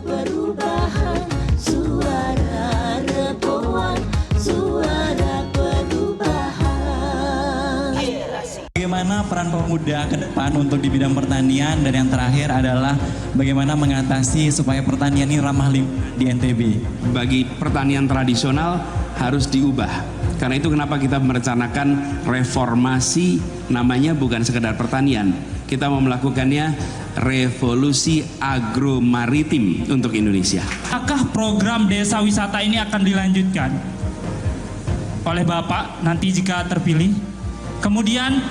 perubahan, suara Rebuan, suara perubahan. Bagaimana peran pemuda ke depan untuk di bidang pertanian, dan yang terakhir adalah bagaimana mengatasi supaya pertanian ini ramah lingkungan di NTB. Bagi pertanian tradisional harus diubah. Karena itu kenapa kita merencanakan reformasi, namanya bukan sekedar pertanian. Kita mau melakukannya revolusi agromaritim untuk Indonesia. Apakah program desa wisata ini akan dilanjutkan oleh Bapak nanti jika terpilih? Kemudian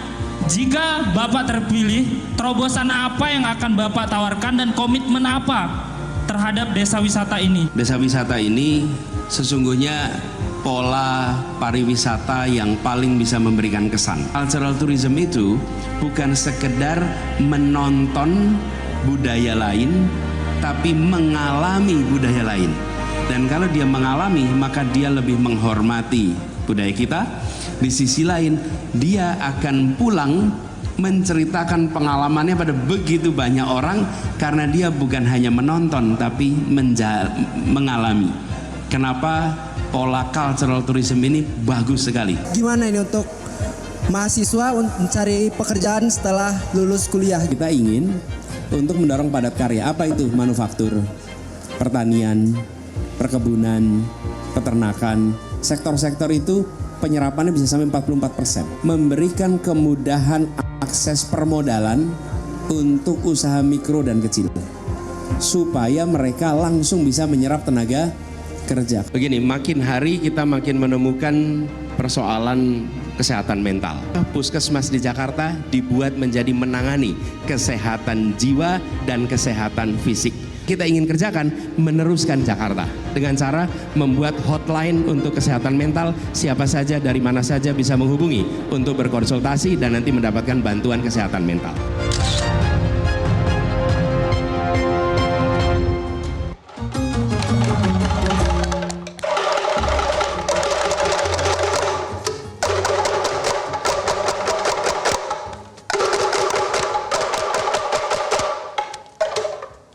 jika Bapak terpilih, terobosan apa yang akan Bapak tawarkan dan komitmen apa terhadap desa wisata ini? Desa wisata ini sesungguhnya pola pariwisata yang paling bisa memberikan kesan. Cultural tourism itu bukan sekedar menonton budaya lain, tapi mengalami budaya lain. Dan kalau dia mengalami, maka dia lebih menghormati budaya kita. Di sisi lain, dia akan pulang menceritakan pengalamannya pada begitu banyak orang, karena dia bukan hanya menonton, tapi mengalami. Kenapa pola cultural tourism ini bagus sekali? Gimana ini untuk mahasiswa mencari pekerjaan setelah lulus kuliah? Kita ingin untuk mendorong padat karya. Apa itu? Manufaktur, pertanian, perkebunan, peternakan. Sektor-sektor itu penyerapannya bisa sampai 44%. Memberikan kemudahan akses permodalan untuk usaha mikro dan kecil, supaya mereka langsung bisa menyerap tenaga kerja. Begini, makin hari kita makin menemukan persoalan kesehatan mental. Puskesmas di Jakarta dibuat menjadi menangani kesehatan jiwa dan kesehatan fisik. Kita ingin kerjakan meneruskan Jakarta dengan cara membuat hotline untuk kesehatan mental. Siapa saja dari mana saja bisa menghubungi untuk berkonsultasi dan nanti mendapatkan bantuan kesehatan mental.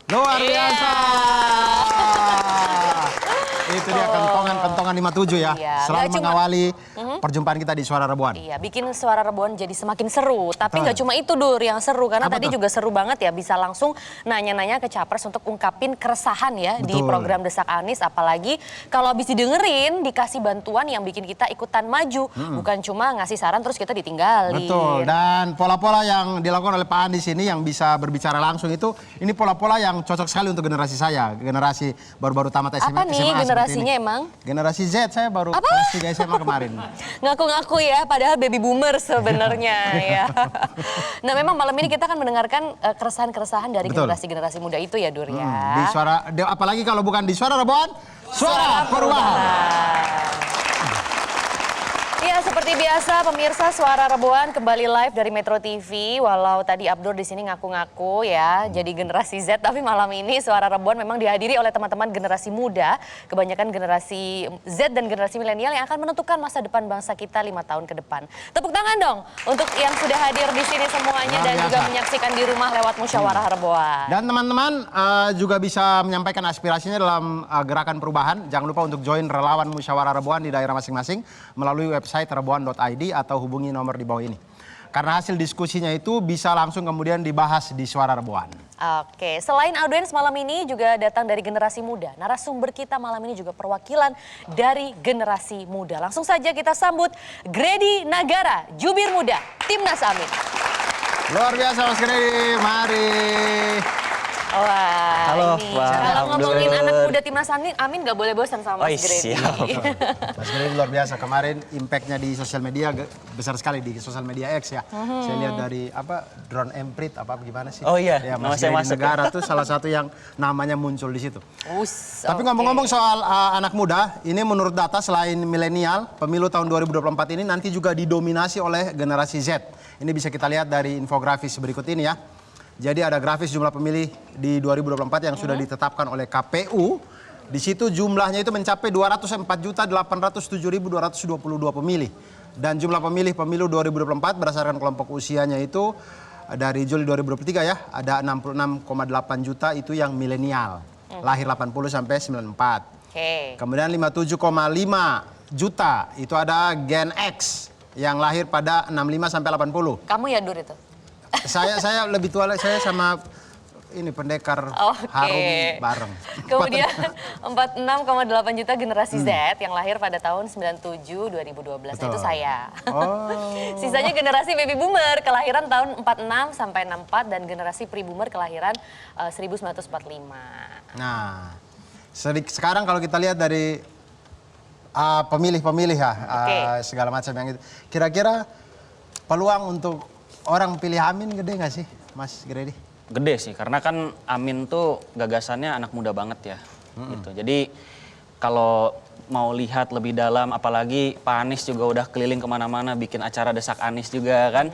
Luar biasa. Itu dia kentongan 57 ya. Iya, Selalu nggak cuma- mengawali perjumpaan kita di Suara Rebuan. Iya, bikin Suara Rebuan jadi semakin seru. Tapi nggak cuma itu, Dur, yang seru. Karena Apa tadi tuh? juga seru banget ya, bisa langsung nanya-nanya ke Capres untuk ungkapin keresahan ya di Betul. program Desak Anies. Apalagi kalau habis didengerin, dikasih bantuan yang bikin kita ikutan maju. Bukan cuma ngasih saran terus kita ditinggalin. Betul, dan pola-pola yang dilakukan oleh Pak Anies ini yang bisa berbicara langsung itu, ini pola-pola yang cocok sekali untuk generasi saya. Generasi baru-baru tamat SMA. Apa nih seperti generasinya ini. emang? Generasi Z, saya baru kelas 3 SMA kemarin. Ngaku-ngaku ya, padahal baby boomer sebenarnya ya. Nah, memang malam ini kita akan mendengarkan keresahan-keresahan dari Betul. generasi-generasi muda itu ya, Dur Di ya. apalagi kalau bukan di Suara Rebuan, Suara Perubahan. Ya, seperti biasa pemirsa, Suara Rebuan kembali live dari Metro TV. Walau tadi Abdur di sini ngaku-ngaku ya jadi generasi Z, tapi malam ini Suara Rebuan memang dihadiri oleh teman-teman generasi muda, kebanyakan generasi Z dan generasi milenial yang akan menentukan masa depan bangsa kita 5 tahun ke depan. Tepuk tangan dong untuk yang sudah hadir di sini semuanya Luar dan juga biasa. menyaksikan di rumah lewat Musyawarah Rebuan. Dan teman-teman juga bisa menyampaikan aspirasinya dalam gerakan perubahan. Jangan lupa untuk join relawan Musyawarah Rebuan di daerah masing-masing melalui website rebuan.id atau hubungi nomor di bawah ini. Karena hasil diskusinya itu bisa langsung kemudian dibahas di Suara Rebuan. Oke, selain audiens malam ini juga datang dari generasi muda. Narasumber kita malam ini juga perwakilan dari generasi muda. Langsung saja kita sambut Gredi Nagara, jubir muda Timnas Amin. Luar biasa Mas Gredi, mari. Wah, Halo, ini Pak kalau ngomongin Abdur. anak muda Timnas Amin nggak boleh bosan sama Mas Gredi. Siap. Mas Gredi luar biasa. Kemarin impactnya di sosial media besar sekali di sosial media X ya. Saya lihat dari drone emprit gimana sih? Oh iya, ya, nama Mas saya Gredi masuk. Negara tuh salah satu yang namanya muncul di situ. Tapi Oke. ngomong-ngomong soal anak muda, ini menurut data selain milenial, pemilu tahun 2024 ini nanti juga didominasi oleh generasi Z. Ini bisa kita lihat dari infografis berikut ini ya. Jadi ada grafis jumlah pemilih di 2024 yang sudah ditetapkan oleh KPU. Di situ jumlahnya itu mencapai 204.807.222 pemilih. Dan jumlah pemilih pemilu 2024 berdasarkan kelompok usianya itu dari Juli 2023 ya, ada 66,8 juta itu yang milenial. lahir 80 sampai 94. Oke. Kemudian 57,5 juta itu ada Gen X yang lahir pada 65 sampai 80. Kamu ya Dur itu? Saya lebih tua, saya sama ini pendekar Oke. harum bareng. Kemudian 46,8 juta generasi Z yang lahir pada tahun 97 2012. Nah, itu saya. Oh. Sisanya generasi baby boomer kelahiran tahun 46 sampai 64 dan generasi pre-boomer kelahiran 1945. Nah, sekarang kalau kita lihat dari pemilih-pemilih ya, segala macam yang itu. Kira-kira peluang untuk orang pilih Amin gede nggak sih, Mas Gredi? Gede sih, karena kan Amin tuh gagasannya anak muda banget ya. Gitu. Jadi kalau mau lihat lebih dalam, apalagi Pak Anies juga udah keliling kemana-mana bikin acara Desak Anies juga kan.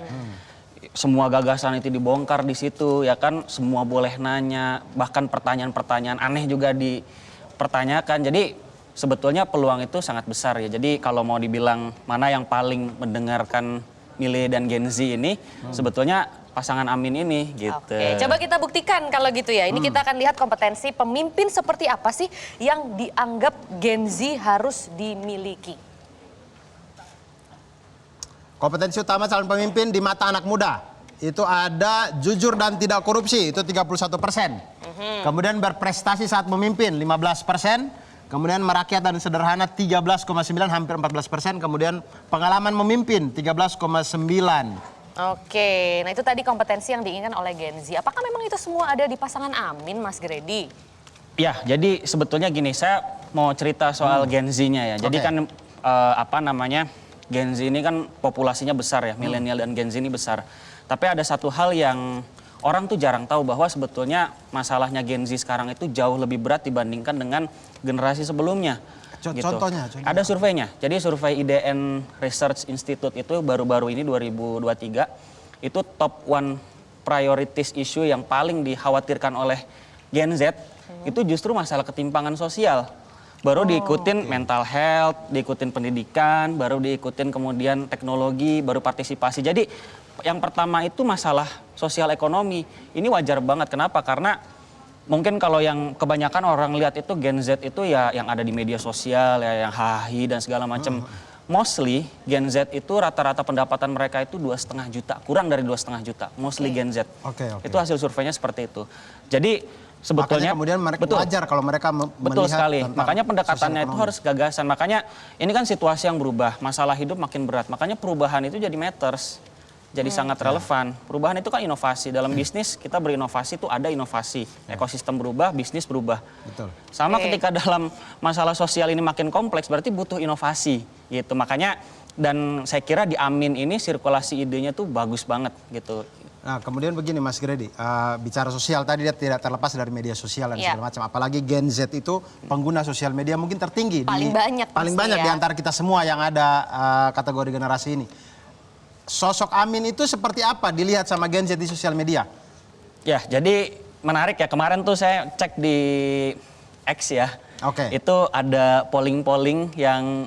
Semua gagasan itu dibongkar di situ ya kan, semua boleh nanya, bahkan pertanyaan-pertanyaan aneh juga dipertanyakan. Jadi sebetulnya peluang itu sangat besar ya. Jadi kalau mau dibilang mana yang paling mendengarkan Milei dan Gen Z ini, sebetulnya pasangan Amin ini gitu. Oke, coba kita buktikan kalau gitu ya. Ini kita akan lihat kompetensi pemimpin seperti apa sih yang dianggap Gen Z harus dimiliki. Kompetensi utama calon pemimpin di mata anak muda itu ada jujur dan tidak korupsi, itu 31%. Kemudian berprestasi saat memimpin 15%. Kemudian merakyat dan sederhana 13,9, hampir 14%. Kemudian pengalaman memimpin 13,9. Oke, nah itu tadi kompetensi yang diinginkan oleh Gen Z. Apakah memang itu semua ada di pasangan Amin, Mas Gredi? Ya, jadi sebetulnya gini, saya mau cerita soal Gen Z-nya ya. Jadi kan Gen Z ini kan populasinya besar ya, milenial dan Gen Z ini besar. Tapi ada satu hal yang orang tuh jarang tahu, bahwa sebetulnya masalahnya Gen Z sekarang itu jauh lebih berat dibandingkan dengan generasi sebelumnya. Gitu. Contohnya. Ada surveinya. Jadi survei IDN Research Institute itu baru-baru ini 2023 itu top one priorities issue yang paling dikhawatirkan oleh Gen Z itu justru masalah ketimpangan sosial. Baru diikutin mental health, diikutin pendidikan, baru diikutin kemudian teknologi, baru partisipasi. Jadi yang pertama itu masalah sosial ekonomi. Ini wajar banget. Kenapa? Karena mungkin kalau yang kebanyakan orang lihat itu Gen Z itu ya yang ada di media sosial ya, yang hahi dan segala macam. Mostly Gen Z itu rata-rata pendapatan mereka itu 2,5 juta, kurang dari 2,5 juta. Mostly Gen Z. Itu hasil surveinya seperti itu. Jadi sebetulnya kemudian mereka wajar kalau mereka betul sekali. Makanya pendekatannya itu harus gagasan. Makanya ini kan situasi yang berubah, masalah hidup makin berat. Makanya perubahan itu jadi matters. Jadi sangat relevan. Perubahan itu kan inovasi. Dalam bisnis kita berinovasi itu ada inovasi. Ekosistem berubah, bisnis berubah. Betul. Sama ketika dalam masalah sosial ini makin kompleks, berarti butuh inovasi gitu. Makanya dan saya kira di Amin ini sirkulasi idenya tuh bagus banget gitu. Nah kemudian begini Mas Gredi, bicara sosial tadi dia tidak terlepas dari media sosial dan segala macam. Apalagi Gen Z itu pengguna sosial media mungkin tertinggi. Paling banyak di antara kita semua yang ada kategori generasi ini. Sosok Amin itu seperti apa dilihat sama Gen Z di sosial media? Ya, jadi menarik ya. Kemarin tuh saya cek di X ya. Itu ada polling-polling yang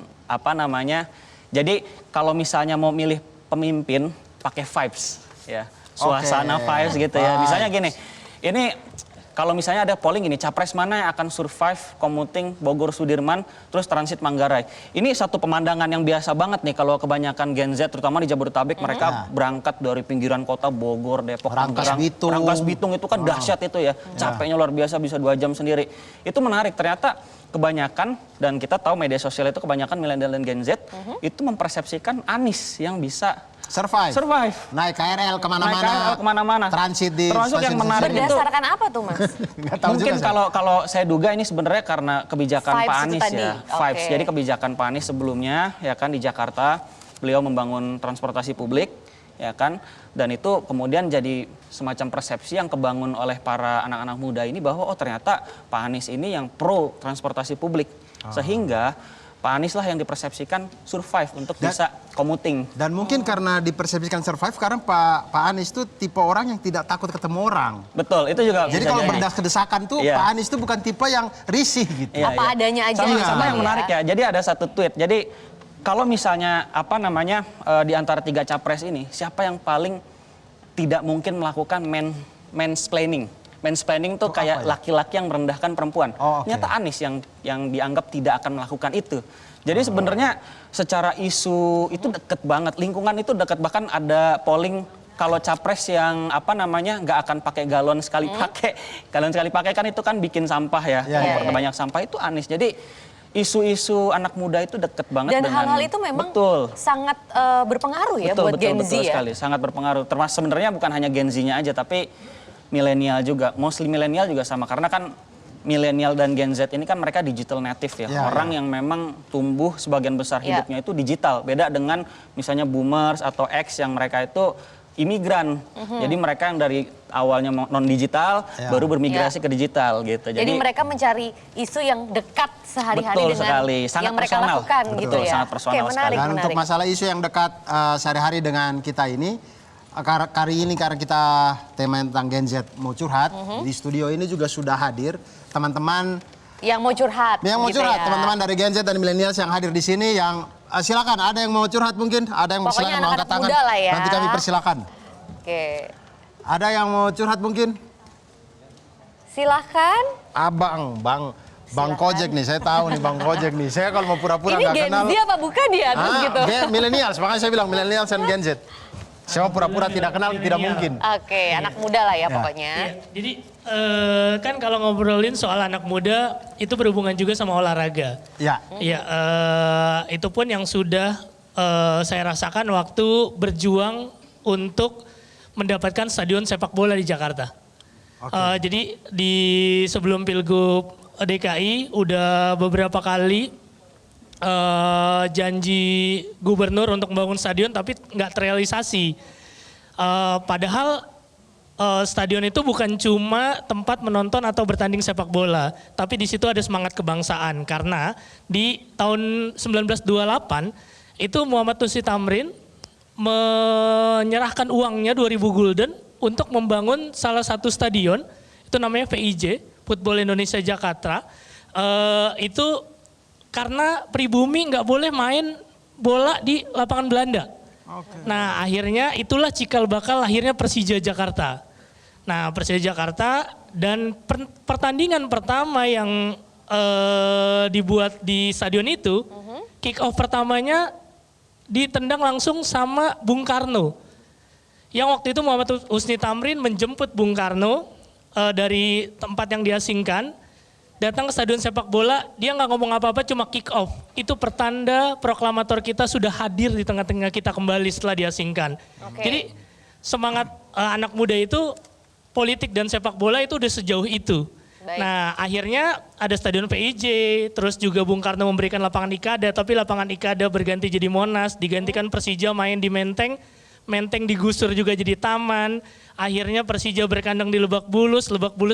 jadi kalau misalnya mau milih pemimpin pakai vibes ya. Suasana vibes gitu ya. Misalnya gini, ini kalau misalnya ada polling gini, capres mana yang akan survive commuting Bogor Sudirman terus transit Manggarai. Ini satu pemandangan yang biasa banget nih kalau kebanyakan Gen Z terutama di Jabodetabek mereka berangkat dari pinggiran kota Bogor, Depok, Rangkas Bitung itu kan dahsyat itu ya. Capeknya luar biasa, bisa 2 jam sendiri. Itu menarik, ternyata kebanyakan dan kita tahu media sosial itu kebanyakan milenial dan Gen Z itu mempersepsikan Anies yang bisa survive. Naik KRL kemana-mana. Transit di termasuk yang menarik itu. Berdasarkan apa tuh Mas? Mungkin kalau saya duga ini sebenarnya karena kebijakan Pak Anies ya. Vibes. Jadi kebijakan Pak Anies sebelumnya ya kan di Jakarta beliau membangun transportasi publik ya kan. Dan itu kemudian jadi semacam persepsi yang kebangun oleh para anak-anak muda ini bahwa ternyata Pak Anies ini yang pro transportasi publik. Sehingga Pak Anies lah yang dipersepsikan survive untuk bisa commuting. Dan mungkin karena dipersepsikan survive karena Pak Anies itu tipe orang yang tidak takut ketemu orang. Betul, itu juga. Jadi kalau berdesak-desakan tuh Pak Anies itu bukan tipe yang risih gitu. Apa adanya aja. Sama yang menarik ya. Jadi ada satu tweet. Jadi kalau misalnya di antara 3 capres ini siapa yang paling tidak mungkin melakukan mansplaining. mansplaining tuh kayak laki-laki yang merendahkan perempuan. Ternyata Anies yang dianggap tidak akan melakukan itu. Jadi sebenarnya secara isu itu deket banget, lingkungan itu deket, bahkan ada polling kalau capres yang nggak akan pakai galon sekali pakai. Galon sekali pakai kan itu kan bikin sampah ya, memperbanyak sampah, itu Anies. Jadi isu-isu anak muda itu deket banget dan dengan hal-hal itu memang sangat berpengaruh ya buat Gen Z ya. Sekali, sangat berpengaruh. Termasuk sebenarnya bukan hanya Gen Z-nya aja, tapi milenial juga, mostly milenial juga sama, karena kan milenial dan Gen Z ini kan mereka digital native ya, orang yang memang tumbuh sebagian besar hidupnya itu digital, beda dengan misalnya boomers atau X yang mereka itu imigran, jadi mereka yang dari awalnya non digital baru bermigrasi ke digital gitu. Jadi mereka mencari isu yang dekat sehari-hari dengan sekali. Sangat yang mereka personal. lakukan gitu ya. Sangat personal menarik, Dan untuk masalah isu yang dekat sehari-hari dengan kita ini, kali ini karena kita tema tentang Gen Z mau curhat, di studio ini juga sudah hadir teman-teman yang mau curhat. Yang mau gitu curhat, ya. teman-teman dari Gen Z dan milenials yang hadir di sini, yang silakan, ada yang mau curhat mungkin, ada yang silakan mau angkat tangan, ya. nanti kami persilakan. Oke. Ada yang mau curhat mungkin? Silakan. Bang Kojek nih, saya tahu nih Bang Kojek nih. Saya kalau mau pura-pura nggak kenal. Ini Gen Z apa bukan ya? Terus gitu. Milenials, makanya saya bilang milenials dan Gen Z. Saya pura-pura tidak kenal, tidak mungkin. Oke, anak muda lah ya pokoknya. Jadi kan kalau ngobrolin soal anak muda itu berhubungan juga sama olahraga. Ya. Iya, itu pun yang sudah saya rasakan waktu berjuang untuk mendapatkan stadion sepak bola di Jakarta. Jadi di sebelum Pilgub DKI udah beberapa kali janji gubernur untuk membangun stadion tapi nggak terrealisasi. Padahal stadion itu bukan cuma tempat menonton atau bertanding sepak bola, tapi di situ ada semangat kebangsaan karena di tahun 1928 itu Muhammad Husni Tamrin menyerahkan uangnya 2.000 gulden untuk membangun salah satu stadion, itu namanya VIJ, Football Indonesia Jakarta. Itu karena pribumi nggak boleh main bola di lapangan Belanda. Nah akhirnya itulah cikal bakal lahirnya Persija Jakarta. Nah Persija Jakarta dan pertandingan pertama yang dibuat di stadion itu, kick off pertamanya ditendang langsung sama Bung Karno. Yang waktu itu Muhammad Husni Tamrin menjemput Bung Karno dari tempat yang diasingkan, datang ke stadion sepak bola, dia nggak ngomong apa-apa, cuma kick off. Itu pertanda proklamator kita sudah hadir di tengah-tengah kita kembali setelah diasingkan. Jadi semangat anak muda itu, politik dan sepak bola itu udah sejauh itu. Nah akhirnya ada stadion PIJ, terus juga Bung Karno memberikan lapangan Ikada, tapi lapangan Ikada berganti jadi Monas, digantikan Persija main di Menteng, Menteng digusur juga jadi taman. Akhirnya Persija berkandang di Lebak Bulus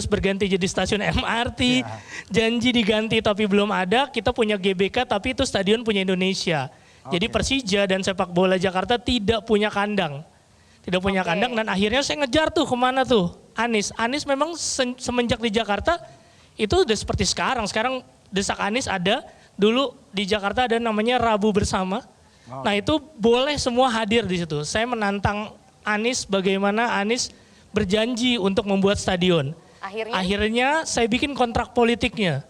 berganti jadi stasiun MRT. Janji diganti tapi belum ada, kita punya GBK tapi itu stadion punya Indonesia. Jadi Persija dan sepak bola Jakarta tidak punya kandang. Tidak punya kandang dan akhirnya saya ngejar tuh kemana tuh? Anies memang semenjak di Jakarta itu udah seperti sekarang. Sekarang desak Anies ada, dulu di Jakarta ada namanya Rabu Bersama. Nah itu boleh semua hadir di situ. Saya menantang Anies bagaimana Anies berjanji untuk membuat stadion. Akhirnya saya bikin kontrak politiknya.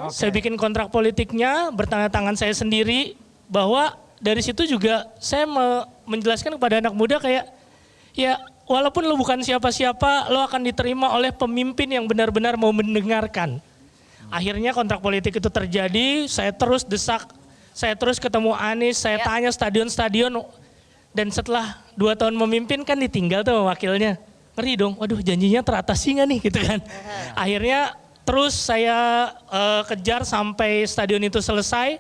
Saya bikin kontrak politiknya, bertanda tangan saya sendiri, bahwa dari situ juga saya menjelaskan kepada anak muda kayak, ya walaupun lo bukan siapa-siapa, lo akan diterima oleh pemimpin yang benar-benar mau mendengarkan. Akhirnya kontrak politik itu terjadi, saya terus desak, saya terus ketemu Anies, saya tanya stadion-stadion, dan setelah 2 tahun memimpin kan ditinggal tuh wakilnya. Ngeri dong, waduh janjinya teratasi nggak nih gitu kan. Akhirnya terus saya kejar sampai stadion itu selesai,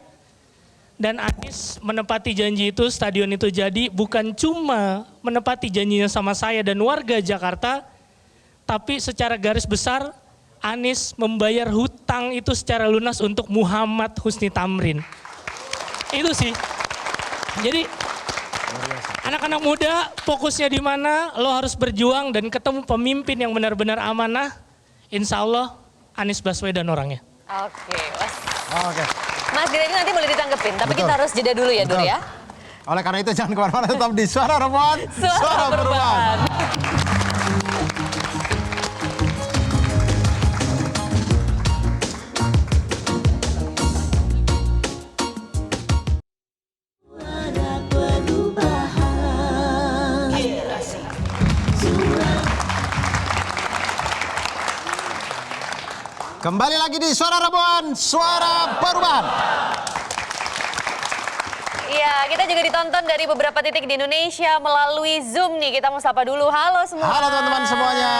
dan Anies menepati janji itu, stadion itu jadi, bukan cuma menepati janjinya sama saya dan warga Jakarta, tapi secara garis besar Anies membayar hutang itu secara lunas untuk Muhammad Husni Tamrin. Itu sih. Jadi anak-anak muda fokusnya di mana, lo harus berjuang dan ketemu pemimpin yang benar-benar amanah. Insya Allah Anies Baswedan orangnya. Oke. Mas Giri nanti boleh ditanggepin, tapi kita harus jeda dulu ya Dur ya. Oleh karena itu jangan kemana-mana, tetap di Suara Rebuan. Suara Perubahan. Kembali lagi di Suara Rabuan, Suara Perubahan. Iya, kita juga ditonton dari beberapa titik di Indonesia melalui Zoom nih. Kita mau sapa dulu. Halo semua. Halo teman-teman semuanya.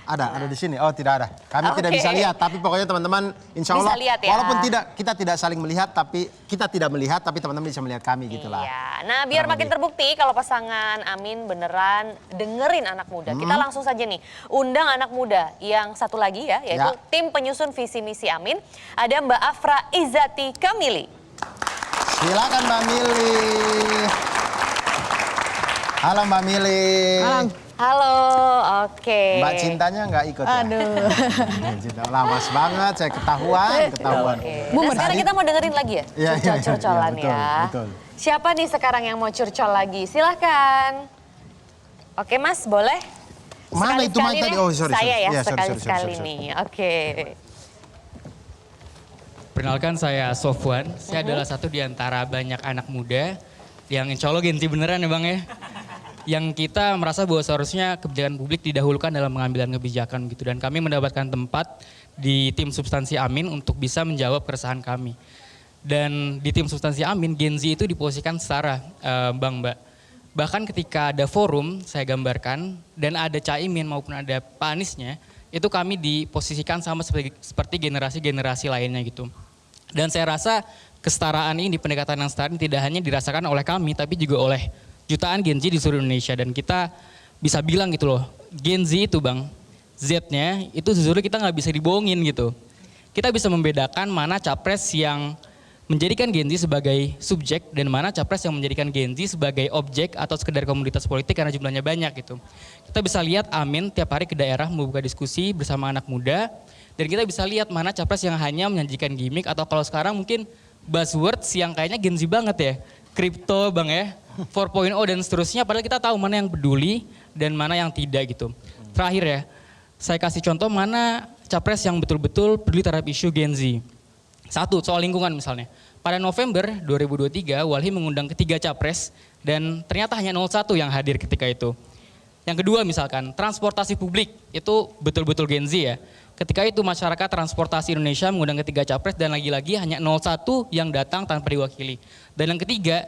Ada di sini. Oh, tidak ada. Kami tidak bisa lihat, tapi pokoknya teman-teman insya Allah Bisa lihat ya. walaupun kita tidak saling melihat, tapi kita tidak melihat, tapi teman-teman bisa melihat kami gitulah. Iya. Nah, biar makin terbukti kalau pasangan Amin beneran dengerin anak muda. Kita langsung saja nih undang anak muda yang satu lagi ya, yaitu tim penyusun visi misi Amin. Ada Mbak Afra Izzati Kamili. Silakan Mbak Mili. Halo Mbak Mili. Halo, oke. Mbak Cintanya nggak ikut ya? Aduh. Cinta lawas banget, saya ketahuan. Nah, sekarang kita mau dengerin lagi ya? Iya, Curcol-curcolan betul, ya. betul. Siapa nih sekarang yang mau curcol lagi? Silahkan. Oke Mas, boleh? Mana itu Sekali-sekali Mike tadi? deh. Oh, sorry. Saya ya, Iya, sorry, sekali-sekali sorry. nih. Oke. Perkenalkan saya Sofwan, saya adalah satu di antara banyak anak muda yang insya Allah Gen Z beneran ya Bang ya. Yang kita merasa bahwa seharusnya kebijakan publik didahulukan dalam pengambilan kebijakan gitu. Dan kami mendapatkan tempat di tim substansi Amin untuk bisa menjawab keresahan kami. Dan di tim substansi Amin, Gen Z itu diposisikan setara Bang Mbak. Bahkan ketika ada forum, saya gambarkan, dan ada Caimin maupun ada Pak Aniesnya, itu kami diposisikan sama seperti generasi-generasi lainnya gitu. Dan saya rasa kesetaraan ini, pendekatan yang setara ini tidak hanya dirasakan oleh kami, tapi juga oleh jutaan Gen Z di seluruh Indonesia. Dan kita bisa bilang gitu loh, Gen Z itu Bang, Z-nya itu sejujurnya kita nggak bisa dibohongin gitu. Kita bisa membedakan mana capres yang menjadikan Gen Z sebagai subjek dan mana capres yang menjadikan Gen Z sebagai objek atau sekedar komoditas politik karena jumlahnya banyak gitu. Kita bisa lihat Amin tiap hari ke daerah membuka diskusi bersama anak muda. Dan kita bisa lihat mana capres yang hanya menjanjikan gimmick atau kalau sekarang mungkin buzzwords yang kayaknya Gen Z banget ya. Kripto Bang ya, 4.0 dan seterusnya. Padahal kita tahu mana yang peduli dan mana yang tidak gitu. Terakhir ya, saya kasih contoh mana capres yang betul-betul peduli terhadap isu Gen Z. Satu, soal lingkungan misalnya. Pada November 2023, Walhi mengundang ketiga capres dan ternyata hanya 01 yang hadir ketika itu. Yang kedua misalkan, transportasi publik itu betul-betul Gen Z ya. Ketika itu masyarakat transportasi Indonesia mengundang ketiga capres dan lagi-lagi hanya 01 yang datang tanpa diwakili. Dan yang ketiga,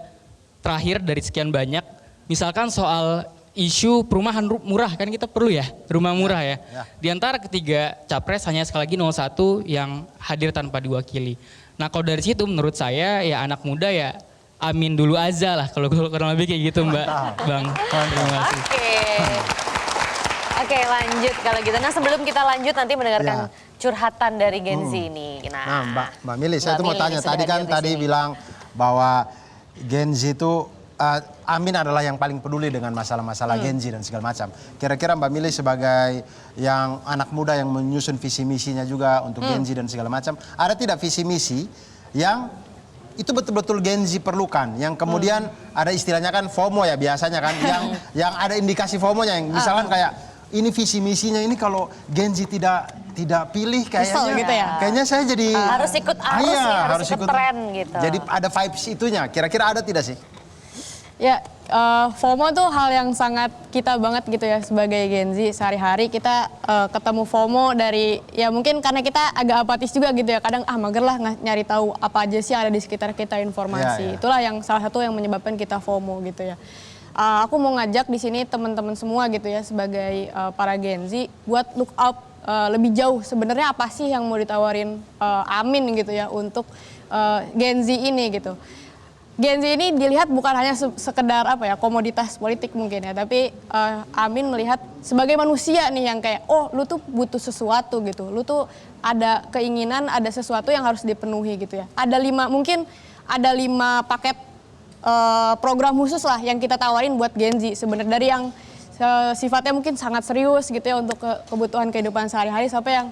terakhir dari sekian banyak, misalkan soal isu perumahan murah, kan kita perlu ya rumah murah ya. Di antara ketiga capres hanya sekali lagi 01 yang hadir tanpa diwakili. Nah kalau dari situ menurut saya ya anak muda ya Amin dulu aja lah kalau kurang lebih kayak gitu Mbak. Bang, terima kasih. Oke, lanjut kalau gitu. Nah sebelum kita lanjut nanti mendengarkan curhatan dari Gen Z ini. Nah Mbak Mili, saya tuh mau Mili tanya. sudah Tadi hadir di sini. bilang bahwa Gen Z itu Amin adalah yang paling peduli dengan masalah-masalah Gen Z dan segala macam. Kira-kira Mbak Mili sebagai yang anak muda yang menyusun visi misinya juga untuk Gen Z dan segala macam, ada tidak visi misi yang itu betul-betul Gen Z perlukan, yang kemudian ada istilahnya kan FOMO ya biasanya kan, yang ada indikasi FOMO-nya, yang misalkan kayak ini visi misinya ini kalau Gen Z tidak pilih kayaknya gitu ya? kayaknya saya jadi harus ikut arus nih, harus ikut tren gitu. Jadi ada vibes itunya. Kira-kira ada tidak sih? Ya, FOMO tuh hal yang sangat kita banget gitu ya sebagai Gen Z. Sehari-hari kita ketemu FOMO dari, ya mungkin karena kita agak apatis juga gitu ya. Kadang mager lah nyari tahu apa aja sih yang ada di sekitar kita informasi. Itulah yang salah satu yang menyebabkan kita FOMO gitu ya. Aku mau ngajak di sini teman-teman semua gitu ya sebagai para Gen Z buat look out lebih jauh. Sebenarnya apa sih yang mau ditawarin Amin gitu ya untuk Gen Z ini gitu. Gen Z ini dilihat bukan hanya sekedar komoditas politik mungkin ya, tapi Amin melihat sebagai manusia nih yang kayak lu tuh butuh sesuatu gitu, lu tuh ada keinginan, ada sesuatu yang harus dipenuhi gitu ya. Mungkin ada 5 paket program khusus lah yang kita tawarin buat Gen Z sebenarnya, dari yang sifatnya mungkin sangat serius gitu ya untuk kebutuhan kehidupan sehari-hari sampai yang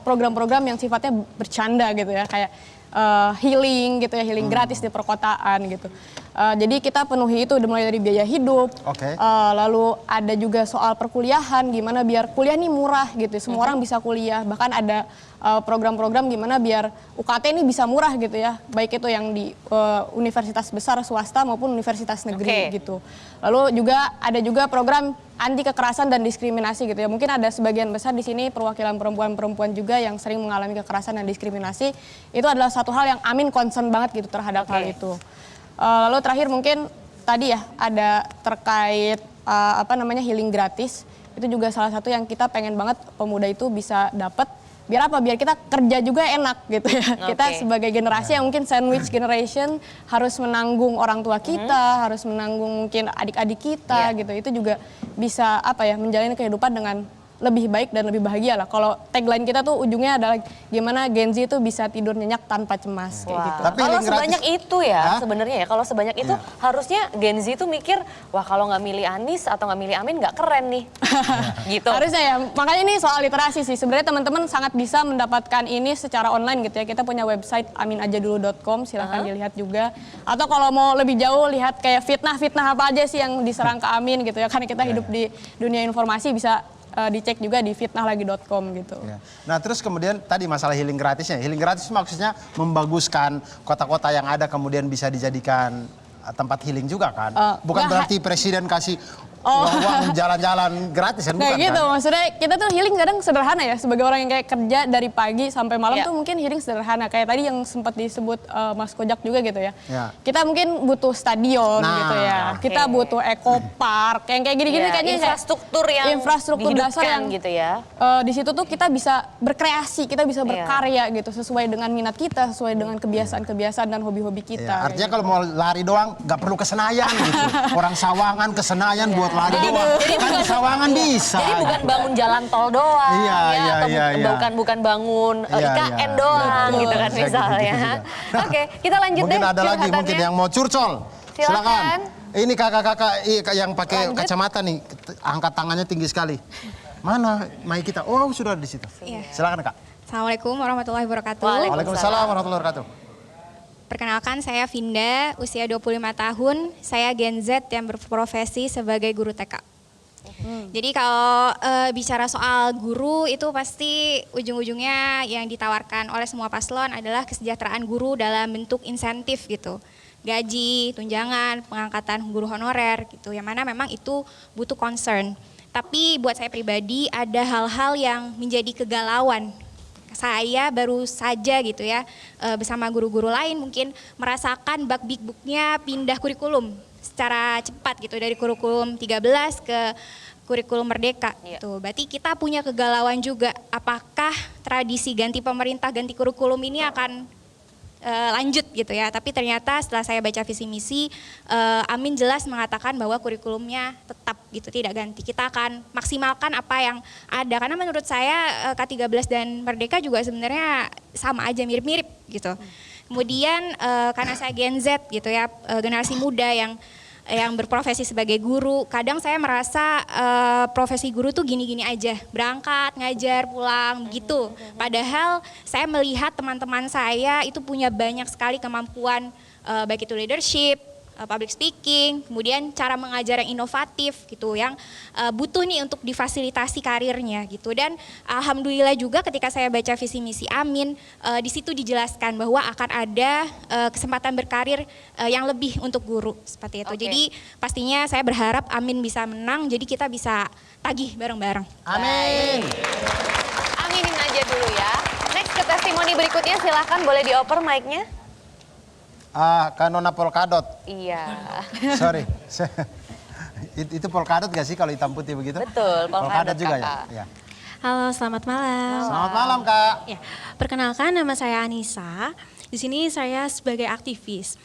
program-program yang sifatnya bercanda gitu ya, kayak healing gitu ya, healing gratis di perkotaan gitu. Jadi kita penuhi itu mulai dari biaya hidup, lalu ada juga soal perkuliahan, gimana biar kuliah nih murah gitu, semua orang bisa kuliah. Bahkan ada program-program gimana biar UKT ini bisa murah gitu ya, baik itu yang di universitas besar swasta maupun universitas negeri gitu. Lalu juga ada juga program anti kekerasan dan diskriminasi gitu ya. Mungkin ada sebagian besar di sini perwakilan perempuan-perempuan juga yang sering mengalami kekerasan dan diskriminasi. Itu adalah satu hal yang Amin concern banget gitu terhadap hal itu. Lalu terakhir mungkin tadi ya ada terkait healing gratis. Itu juga salah satu yang kita pengen banget pemuda itu bisa dapat. Biar apa? Biar kita kerja juga enak gitu ya. Kita sebagai generasi yang mungkin sandwich generation harus menanggung orang tua kita, harus menanggung mungkin adik-adik kita gitu. Itu juga bisa menjalani kehidupan dengan lebih baik dan lebih bahagia lah. Kalau tagline kita tuh ujungnya adalah gimana Gen Z itu bisa tidur nyenyak tanpa cemas kayak gitu. Tapi kalau sebanyak itu ya sebenarnya ya, kalau sebanyak itu harusnya Gen Z itu mikir, wah kalau nggak milih Anies atau nggak milih Amin nggak keren nih. Gitu. Harusnya ya, makanya ini soal literasi sih. Sebenarnya teman-teman sangat bisa mendapatkan ini secara online gitu ya. Kita punya website aminajadulu.com, silahkan dilihat juga. Atau kalau mau lebih jauh lihat kayak fitnah-fitnah apa aja sih yang diserang ke Amin gitu ya. Karena kita hidup di dunia informasi, bisa dicek juga di fitnahlagi.com gitu. Nah terus kemudian tadi masalah healing gratisnya. Healing gratis maksudnya membaguskan kota-kota yang ada kemudian bisa dijadikan tempat healing juga kan? Bukan berarti presiden kasih uang jalan-jalan gratis kan? Kayak gitu, maksudnya kita tuh healing kadang sederhana ya. Sebagai orang yang kayak kerja dari pagi sampai malam tuh mungkin healing sederhana. Kayak tadi yang sempat disebut Mas Kojak juga gitu ya. Kita mungkin butuh stadion gitu ya. Kita butuh eco park, yang kayak gini-gini kayaknya infrastruktur yang infrastruktur dasar yang gitu ya. Di situ tuh kita bisa berkreasi, kita bisa berkarya gitu sesuai dengan minat kita, sesuai dengan kebiasaan-kebiasaan dan hobi-hobi kita. Artinya kalau mau lari doang nggak perlu ke Senayan gitu. Orang Sawangan ke Senayan buat lari doang. Jadi kan di Sawangan bisa. Jadi bukan bangun jalan tol doang, bukan bangun IKN doang gitu kan misalnya. Oke, kita lanjut deh. Mungkin ada lagi mungkin yang mau curcol. Silakan. Ini kakak-kakak yang pakai kacamata nih, angkat tangannya tinggi sekali. Mana mic kita? Oh, sudah di situ. Silakan Kak. Assalamualaikum warahmatullahi wabarakatuh. Waalaikumsalam warahmatullahi wabarakatuh. Perkenalkan, saya Vinda, usia 25 tahun. Saya Gen Z yang berprofesi sebagai guru TK. Jadi kalau bicara soal guru itu pasti ujung-ujungnya yang ditawarkan oleh semua paslon adalah kesejahteraan guru dalam bentuk insentif gitu. Gaji, tunjangan, pengangkatan guru honorer gitu. Yang mana memang itu butuh concern. Tapi buat saya pribadi ada hal-hal yang menjadi kegalauan. Saya baru saja gitu ya bersama guru-guru lain mungkin merasakan bug big booknya pindah kurikulum secara cepat gitu dari kurikulum 13 ke kurikulum merdeka gitu. Berarti kita punya kegalauan juga, apakah tradisi ganti pemerintah ganti kurikulum ini akan lanjut gitu ya. Tapi ternyata setelah saya baca visi misi, Amin jelas mengatakan bahwa kurikulumnya tetap gitu, tidak ganti. Kita akan maksimalkan apa yang ada. Karena menurut saya K13 dan Merdeka juga sebenarnya sama aja, mirip-mirip gitu. Kemudian karena saya Gen Z gitu ya, generasi muda yang berprofesi sebagai guru, kadang saya merasa profesi guru tuh gini-gini aja, berangkat, ngajar, pulang gitu. Padahal saya melihat teman-teman saya itu punya banyak sekali kemampuan, baik itu leadership, public speaking, kemudian cara mengajar yang inovatif gitu, yang butuh nih untuk difasilitasi karirnya gitu. Dan alhamdulillah juga ketika saya baca visi misi Amin, di situ dijelaskan bahwa akan ada kesempatan berkarir yang lebih untuk guru seperti itu. Jadi pastinya saya berharap Amin bisa menang, jadi kita bisa tagih bareng-bareng. Amin. Aminin aja dulu ya. Next ke testimoni berikutnya, silahkan boleh dioper mic-nya. Kanona Polkadot. Iya. Sorry. Itu polkadot gak sih kalau hitam putih begitu? Betul, polkadot juga Kakak. ya? Halo, selamat malam. Selamat malam, Kak. Ya, perkenalkan nama saya Anissa. Di sini saya sebagai aktivis.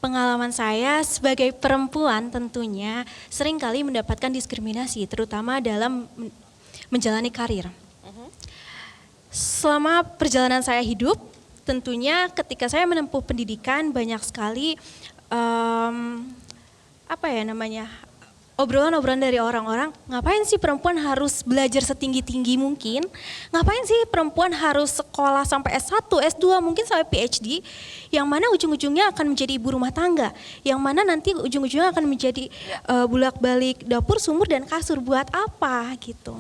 Pengalaman saya sebagai perempuan tentunya seringkali mendapatkan diskriminasi, terutama dalam menjalani karir. Selama perjalanan saya hidup, tentunya ketika saya menempuh pendidikan banyak sekali obrolan-obrolan dari orang-orang, ngapain sih perempuan harus belajar setinggi-tinggi mungkin? Ngapain sih perempuan harus sekolah sampai S1, S2, mungkin sampai PhD? Yang mana ujung-ujungnya akan menjadi ibu rumah tangga. Yang mana nanti ujung-ujungnya akan menjadi bolak-balik dapur, sumur, dan kasur. Buat apa gitu.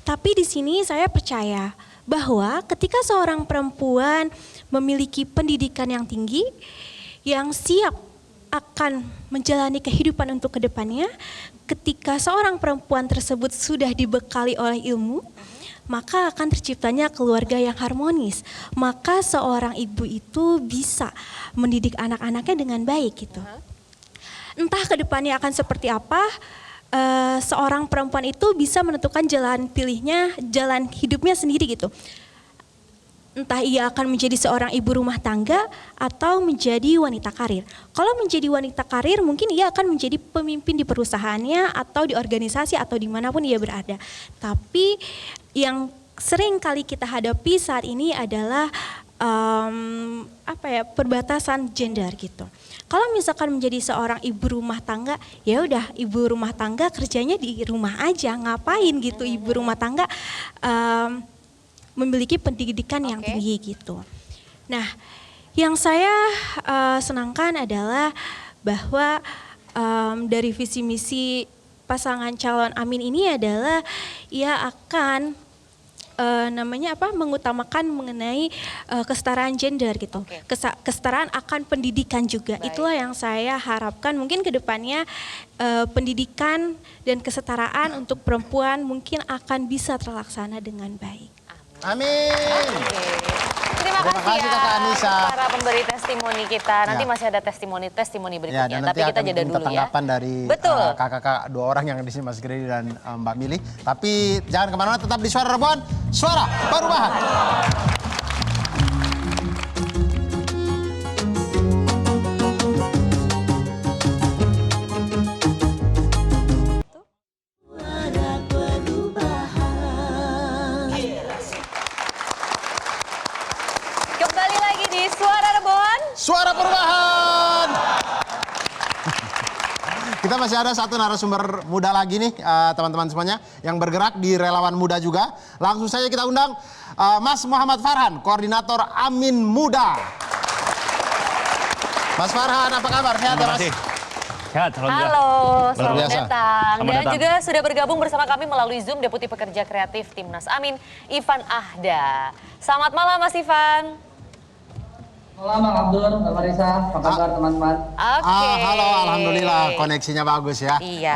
Tapi di sini saya percaya bahwa ketika seorang perempuan memiliki pendidikan yang tinggi, yang siap akan menjalani kehidupan untuk kedepannya, ketika seorang perempuan tersebut sudah dibekali oleh ilmu, maka akan terciptanya keluarga yang harmonis. Maka seorang ibu itu bisa mendidik anak-anaknya dengan baik gitu. Entah kedepannya akan seperti apa, seorang perempuan itu bisa menentukan jalan pilihnya, jalan hidupnya sendiri gitu. Entah ia akan menjadi seorang ibu rumah tangga atau menjadi wanita karir. Kalau menjadi wanita karir mungkin ia akan menjadi pemimpin di perusahaannya atau di organisasi atau dimanapun ia berada. Tapi yang sering kali kita hadapi saat ini adalah perbatasan gender gitu. Kalau misalkan menjadi seorang ibu rumah tangga, ya udah ibu rumah tangga kerjanya di rumah aja, ngapain gitu ibu rumah tangga memiliki pendidikan yang tinggi gitu. Nah, yang saya senangkan adalah bahwa dari visi misi pasangan calon Amin ini adalah ia akan mengutamakan mengenai kesetaraan gender gitu. Kesetaraan akan pendidikan juga. Baik. Itulah yang saya harapkan mungkin ke depannya pendidikan dan kesetaraan untuk perempuan mungkin akan bisa terlaksana dengan baik. Amin. Terima kasih Kakak Anissa. para pemberi testimoni kita. Nanti masih ada testimoni berikutnya. Tapi kita jeda dulu ya. Tanggapan dari kakak-kakak dua orang yang di sini, Mas Gredi dan Mbak Mili. Tapi jangan kemana-mana, tetap di Suara Rebuan, Suara Perubahan. Suara Perubahan. Kita masih ada satu narasumber muda lagi nih, teman-teman semuanya, yang bergerak di Relawan Muda juga. Langsung saja kita undang Mas Muhammad Farhan, Koordinator Amin Muda. Mas Farhan, apa kabar? Sehat ya, Mas? Sehat, halo, selamat datang. Selamat Dan datang. juga sudah bergabung bersama kami melalui Zoom Deputi Pekerja Kreatif Timnas Amin, Ivan Ahda. Selamat malam, Mas Ivan. Halo Bang Abdur, Mbak Marisa, apa kabar teman-teman? Halo, alhamdulillah koneksinya bagus ya. Iya.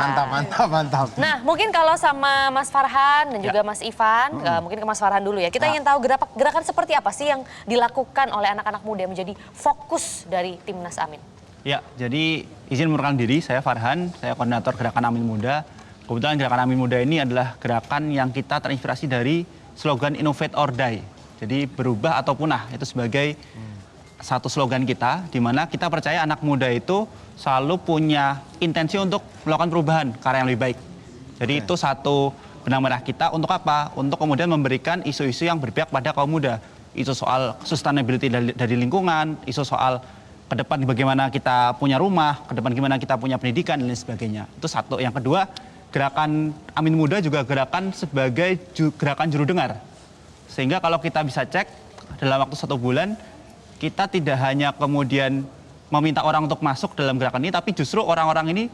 Mantap. Nah, mungkin kalau sama Mas Farhan dan juga Mas Ivan, mungkin ke Mas Farhan dulu ya. Kita ingin tahu gerakan seperti apa sih yang dilakukan oleh anak-anak muda yang menjadi fokus dari Timnas Amin? Ya, jadi izin memperkenalkan diri, saya Farhan, saya koordinator Gerakan Amin Muda. Kebetulan Gerakan Amin Muda ini adalah gerakan yang kita terinspirasi dari slogan Innovate or Die. Jadi berubah atau punah, itu sebagai satu slogan kita, di mana kita percaya anak muda itu selalu punya intensi untuk melakukan perubahan ke arah yang lebih baik. Jadi itu satu benang merah kita untuk apa? Untuk kemudian memberikan isu-isu yang berpihak pada kaum muda. Isu soal sustainability dari lingkungan, isu soal ke depan bagaimana kita punya rumah, ke depan gimana kita punya pendidikan dan lain sebagainya. Itu satu. Yang kedua, Gerakan Amin Muda juga gerakan sebagai gerakan juru dengar. Sehingga kalau kita bisa cek dalam waktu 1 bulan, kita tidak hanya kemudian meminta orang untuk masuk dalam gerakan ini, tapi justru orang-orang ini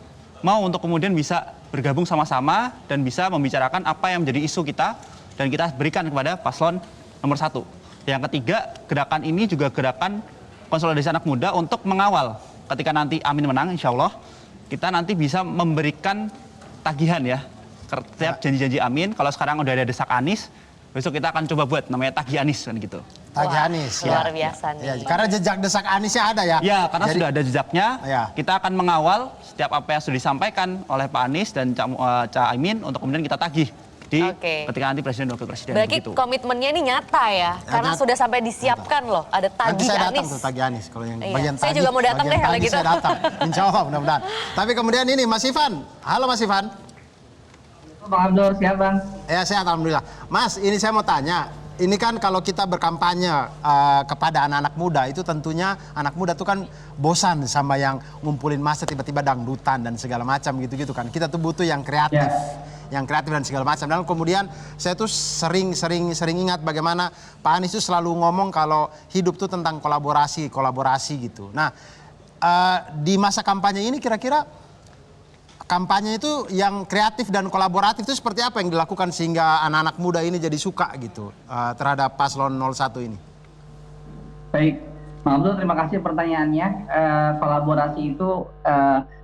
mau untuk kemudian bisa bergabung sama-sama dan bisa membicarakan apa yang menjadi isu kita dan kita berikan kepada paslon nomor 1. Yang ketiga, gerakan ini juga gerakan konsolidasi anak muda untuk mengawal ketika nanti Amin menang, insya Allah kita nanti bisa memberikan tagihan ya. Setiap janji-janji Amin, kalau sekarang udah ada desak Anies, besok kita akan coba buat namanya tagih Anies kan gitu. Tagih Anies. Luar biasa nih. Ya, karena jejak desak Aniesnya ada ya. Ya, karena sudah ada jejaknya. Ya. Kita akan mengawal setiap apa yang sudah disampaikan oleh Pak Anies dan Cak Imin untuk kemudian kita tagih di ketika nanti Presiden dan Wakil Presiden. Berarti begitu. komitmennya ini nyata ya, karena sudah sampai disiapkan loh, ada Nanti tagih saya datang Anies. tuh tagih Anies kalau yang Iya. bagian Saya tagih. juga mau datang deh kalau tagih gitu. Saya datang. Insya Allah mudah-mudahan. Tapi kemudian ini Mas Ivan. Halo Mas Ivan. Bang Abdur, siap Bang? Ya sehat alhamdulillah. Mas, ini saya mau tanya. ini kan kalau kita berkampanye kepada anak-anak muda, itu tentunya anak muda tuh kan bosan sama yang ngumpulin massa tiba-tiba dangdutan dan segala macam gitu-gitu kan. Kita tuh butuh yang kreatif. Yang kreatif dan segala macam. Dan kemudian saya tuh sering ingat bagaimana Pak Anies tuh selalu ngomong kalau hidup tuh tentang kolaborasi gitu. Nah, di masa kampanye ini kira-kira kampanye itu yang kreatif dan kolaboratif itu seperti apa yang dilakukan sehingga anak-anak muda ini jadi suka gitu terhadap paslon 01 ini? Baik, Bang Abdul, terima kasih pertanyaannya. Kolaborasi itu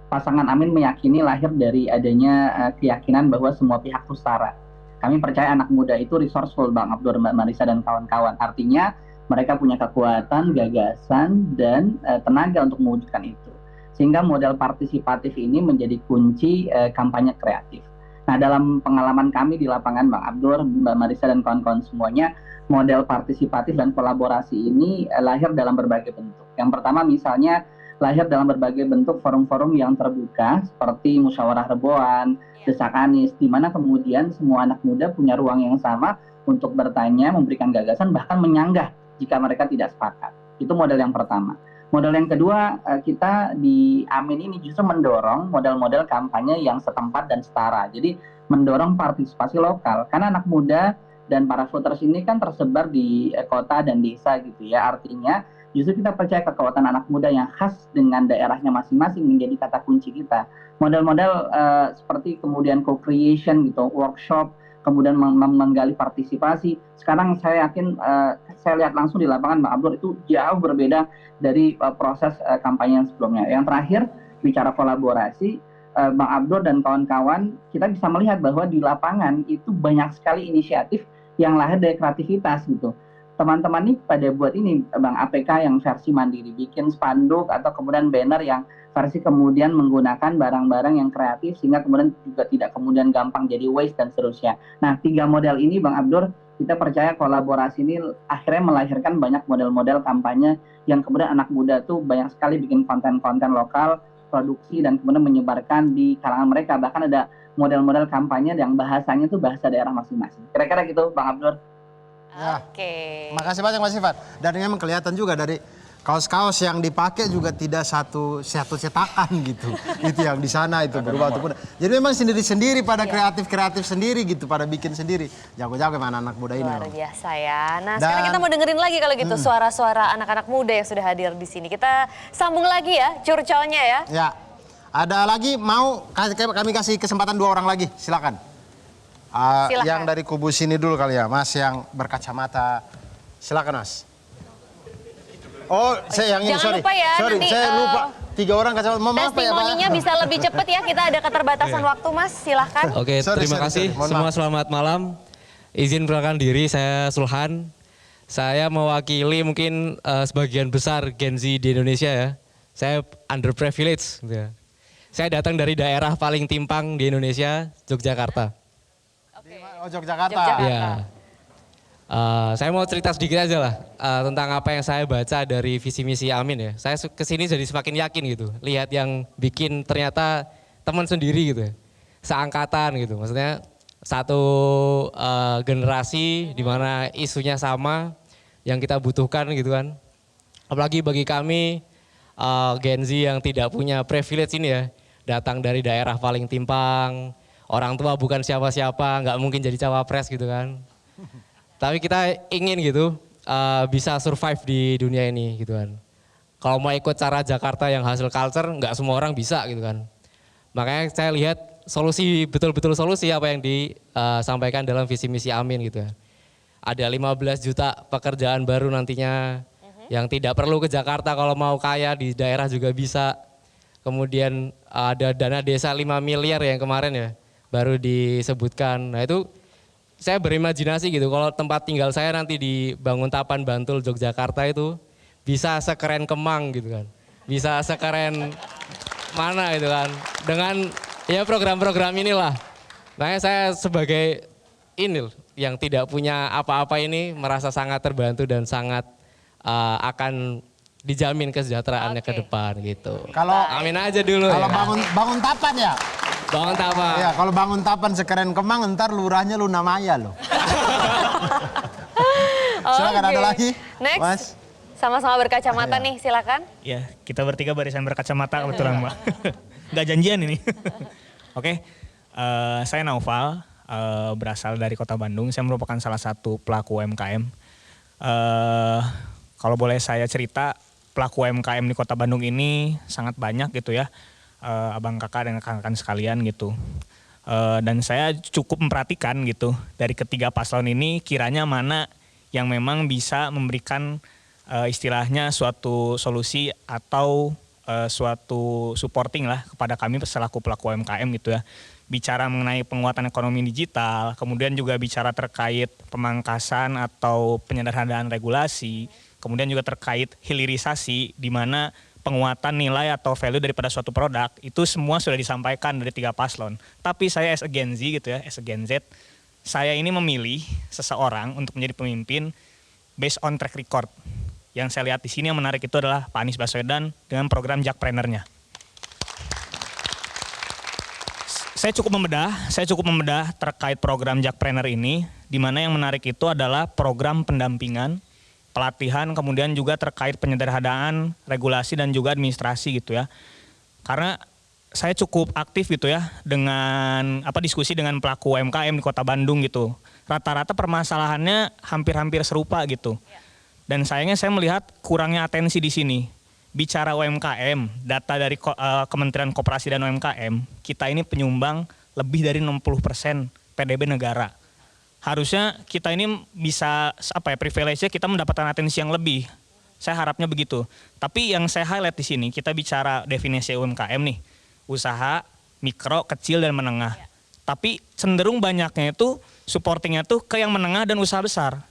pasangan Amin meyakini lahir dari adanya keyakinan bahwa semua pihak itu setara. Kami percaya anak muda itu resourceful, Bang Abdul, Mbak Marisa, dan kawan-kawan. Artinya mereka punya kekuatan, gagasan, dan tenaga untuk mewujudkan itu. Sehingga model partisipatif ini menjadi kunci kampanye kreatif. Nah, dalam pengalaman kami di lapangan, Bang Abdur, Mbak Marisa, dan kawan-kawan semuanya, model partisipatif dan kolaborasi ini lahir dalam berbagai bentuk. Yang pertama misalnya lahir dalam berbagai bentuk forum-forum yang terbuka seperti musyawarah reboan, desak Anies, di mana kemudian semua anak muda punya ruang yang sama untuk bertanya, memberikan gagasan, bahkan menyanggah jika mereka tidak sepakat. Itu model yang pertama. Model yang kedua, kita di Amin ini justru mendorong model-model kampanye yang setempat dan setara. Jadi mendorong partisipasi lokal. Karena anak muda dan para voters ini kan tersebar di kota dan desa gitu ya. Artinya justru kita percaya kekuatan anak muda yang khas dengan daerahnya masing-masing menjadi kata kunci kita. Model-model seperti kemudian co-creation gitu, workshop, kemudian menggali partisipasi. Sekarang saya yakin, saya lihat langsung di lapangan, Bang Abdur, itu jauh berbeda dari proses kampanye yang sebelumnya. Yang terakhir, bicara kolaborasi, Bang Abdur dan kawan-kawan, kita bisa melihat bahwa di lapangan itu banyak sekali inisiatif yang lahir dari kreativitas gitu. Teman-teman nih pada buat ini, Bang APK yang versi mandiri, bikin spanduk atau kemudian banner yang versi kemudian menggunakan barang-barang yang kreatif sehingga kemudian juga tidak kemudian gampang jadi waste dan seterusnya. Nah, 3 model ini, Bang Abdur, kita percaya kolaborasi ini akhirnya melahirkan banyak model-model kampanye yang kemudian anak muda tuh banyak sekali bikin konten-konten lokal, produksi, dan kemudian menyebarkan di kalangan mereka. Bahkan ada model-model kampanye yang bahasanya tuh bahasa daerah masing-masing. Kira-kira gitu, Bang Abdur. Ya. Oke. Makasih banyak Mas Sifat. Dan memang kelihatan juga dari kaos-kaos yang dipakai juga tidak satu cetakan gitu. Itu yang di sana itu berubah ataupun. Jadi memang sendiri-sendiri pada kreatif-kreatif sendiri gitu, pada bikin sendiri. Jago-jago mana anak muda ini. Luar biasa ya. Nah, sekarang kita mau dengerin lagi kalau gitu suara-suara anak-anak muda yang sudah hadir di sini. Kita sambung lagi ya curcolnya ya. Ya. Ada lagi mau kami kasih kesempatan 2 orang lagi. Silakan. Yang dari kubu sini dulu kali ya, Mas yang berkacamata. Silakan Mas. Oh, saya yang ini, jangan lupa ya, sorry, nanti, saya lupa. 3 orang kacamata. Testimoninya bisa lebih cepat ya, kita ada keterbatasan waktu Mas, silahkan. Oke, terima kasih semua, selamat malam. Izin perkenalkan diri, saya Sulhan. Saya mewakili mungkin sebagian besar Gen Z di Indonesia ya. Saya underprivileged. Gitu ya. Saya datang dari daerah paling timpang di Indonesia, Yogyakarta. Oh, Yogyakarta. Ya. Saya mau cerita sedikit aja lah tentang apa yang saya baca dari visi misi Amin ya. Saya kesini jadi semakin yakin gitu. Lihat yang bikin ternyata teman sendiri gitu ya. Seangkatan gitu. Maksudnya satu generasi di mana isunya sama yang kita butuhkan gitu kan. Apalagi bagi kami Gen Z yang tidak punya privilege ini ya. Datang dari daerah paling timpang. Orang tua bukan siapa-siapa, nggak mungkin jadi cawapres gitu kan. Tapi kita ingin gitu bisa survive di dunia ini gitu kan. Kalau mau ikut cara Jakarta yang hasil culture, nggak semua orang bisa gitu kan. Makanya saya lihat solusi, betul-betul solusi apa yang disampaikan dalam visi misi Amin gitu ya. Ada 15 juta pekerjaan baru nantinya yang tidak perlu ke Jakarta, kalau mau kaya di daerah juga bisa. Kemudian ada dana desa 5 miliar yang kemarin ya baru disebutkan. Nah itu saya berimajinasi gitu, kalau tempat tinggal saya nanti di Banguntapan, Bantul, Yogyakarta itu bisa sekeren Kemang gitu kan. Bisa sekeren mana gitu kan. Dengan ya program-program inilah. Makanya saya sebagai ini yang tidak punya apa-apa ini merasa sangat terbantu dan sangat akan dijamin kesejahteraannya ke depan gitu. Kalau Amin aja dulu kalau ya. Banguntapan ya? Banguntapan. Ya, kalau Banguntapan sekeren Kemang, ntar lurahnya Luna Maya loh. Silakan ada lagi. Next. Mas. Sama-sama berkacamata nih, silakan. Ya, kita bertiga barisan berkacamata kebetulan, Mbak. Nggak janjian ini. Oke, saya Naufal, berasal dari Kota Bandung. Saya merupakan salah satu pelaku UMKM. Kalau boleh saya cerita, pelaku UMKM di Kota Bandung ini sangat banyak gitu ya, abang kakak dan rekan-rekan sekalian gitu. Dan saya cukup memperhatikan gitu dari ketiga paslon ini kiranya mana yang memang bisa memberikan istilahnya suatu solusi atau suatu supporting lah kepada kami selaku pelaku UMKM gitu ya. Bicara mengenai penguatan ekonomi digital, kemudian juga bicara terkait pemangkasan atau penyederhanaan regulasi, kemudian juga terkait hilirisasi di mana penguatan nilai atau value daripada suatu produk itu semua sudah disampaikan dari tiga paslon. Tapi saya as a Gen Z gitu ya, as a Gen Z, saya ini memilih seseorang untuk menjadi pemimpin based on track record. Yang saya lihat di sini yang menarik itu adalah Pak Anies Baswedan dengan program Jakpreneur-nya. Saya cukup membedah terkait program Jakpreneur ini, di mana yang menarik itu adalah program pendampingan, pelatihan, kemudian juga terkait penyederhanaan regulasi dan juga administrasi gitu ya. Karena saya cukup aktif gitu ya dengan diskusi dengan pelaku UMKM di Kota Bandung gitu. Rata-rata permasalahannya hampir-hampir serupa gitu. Dan sayangnya saya melihat kurangnya atensi di sini. Bicara UMKM, data dari Kementerian Koperasi dan UMKM, kita ini penyumbang lebih dari 60% PDB negara. Harusnya kita ini bisa privilege-nya kita mendapatkan atensi yang lebih. Saya harapnya begitu. Tapi yang saya highlight di sini, kita bicara definisi UMKM nih. Usaha, mikro, kecil dan menengah. Tapi cenderung banyaknya itu supportingnya tuh ke yang menengah dan usaha besar.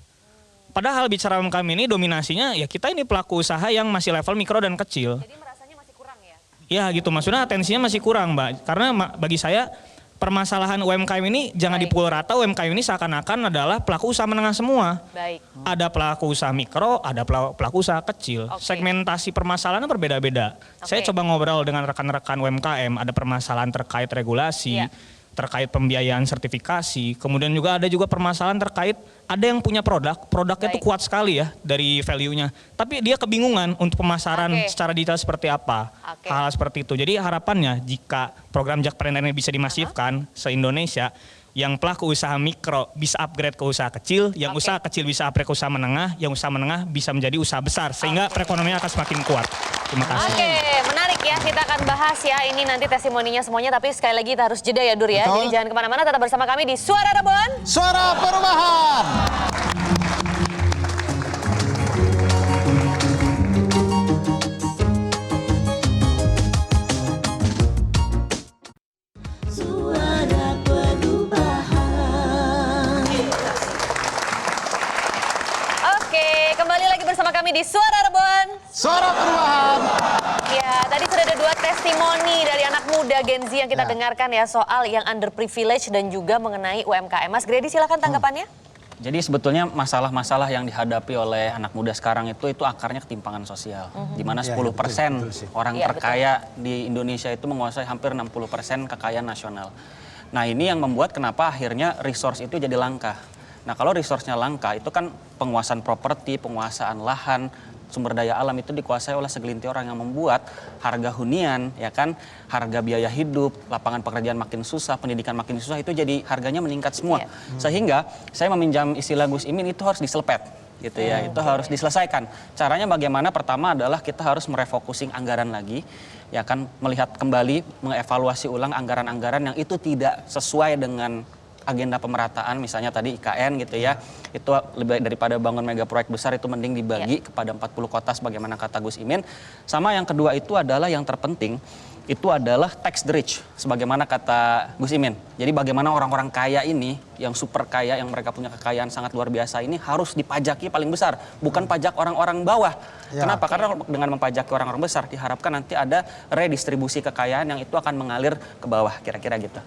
Padahal bicara UMKM ini dominasinya ya kita ini pelaku usaha yang masih level mikro dan kecil. Jadi merasanya masih kurang ya? Ya gitu, maksudnya atensinya masih kurang Mbak. Karena bagi saya permasalahan UMKM ini jangan dipukul rata, UMKM ini seakan-akan adalah pelaku usaha menengah semua. Baik. Ada pelaku usaha mikro, ada pelaku usaha kecil. Segmentasi permasalahannya berbeda-beda. Saya coba ngobrol dengan rekan-rekan UMKM, ada permasalahan terkait regulasi, terkait pembiayaan sertifikasi, kemudian juga ada permasalahan terkait ada yang punya produknya tuh kuat sekali ya dari value-nya. Tapi dia kebingungan untuk pemasaran secara detail seperti apa. Hal seperti itu. Jadi harapannya jika program Jakpreneur ini bisa dimasifkan se-Indonesia, yang pelaku usaha mikro bisa upgrade ke usaha kecil, yang usaha kecil bisa upgrade ke usaha menengah, yang usaha menengah bisa menjadi usaha besar, sehingga perekonomian akan semakin kuat. Terima kasih. Oke, menarik ya, kita akan bahas ya ini nanti testimoninya semuanya, tapi sekali lagi kita harus jeda ya Dur ya. Betul. Jadi jangan kemana-mana, tetap bersama kami di Suara Rebon. Suara Perubahan. Kembali lagi bersama kami di Suara Rebon. Suara Perubahan. Ya, tadi sudah ada 2 testimoni dari anak muda Gen Z yang kita dengarkan ya soal yang underprivileged dan juga mengenai UMKM. Mas Gredi, silakan tanggapannya. Jadi sebetulnya masalah-masalah yang dihadapi oleh anak muda sekarang itu akarnya ketimpangan sosial. Di mana 10% orang terkaya di Indonesia itu menguasai hampir 60% kekayaan nasional. Nah, ini yang membuat kenapa akhirnya resource itu jadi langka. Nah, kalau resource-nya langka itu kan penguasaan properti, penguasaan lahan, sumber daya alam itu dikuasai oleh segelintir orang yang membuat harga hunian, ya kan, harga biaya hidup, lapangan pekerjaan makin susah, pendidikan makin susah, itu jadi harganya meningkat semua. Sehingga saya meminjam istilah Gus Imin, itu harus diselepet gitu ya, itu harus diselesaikan. Caranya bagaimana? Pertama adalah kita harus merefocusing anggaran lagi, ya kan, melihat kembali, mengevaluasi ulang anggaran-anggaran yang itu tidak sesuai dengan agenda pemerataan, misalnya tadi IKN gitu ya, itu lebih daripada bangun mega proyek besar itu mending dibagi kepada 40 kota sebagaimana kata Gus Imin. Sama yang kedua itu adalah yang terpenting, itu adalah tax the rich sebagaimana kata Gus Imin. Jadi bagaimana orang-orang kaya ini, yang super kaya, yang mereka punya kekayaan sangat luar biasa ini harus dipajaki paling besar, bukan pajak orang-orang bawah. Kenapa? Karena dengan mempajaki orang-orang besar diharapkan nanti ada redistribusi kekayaan yang itu akan mengalir ke bawah, kira-kira gitu.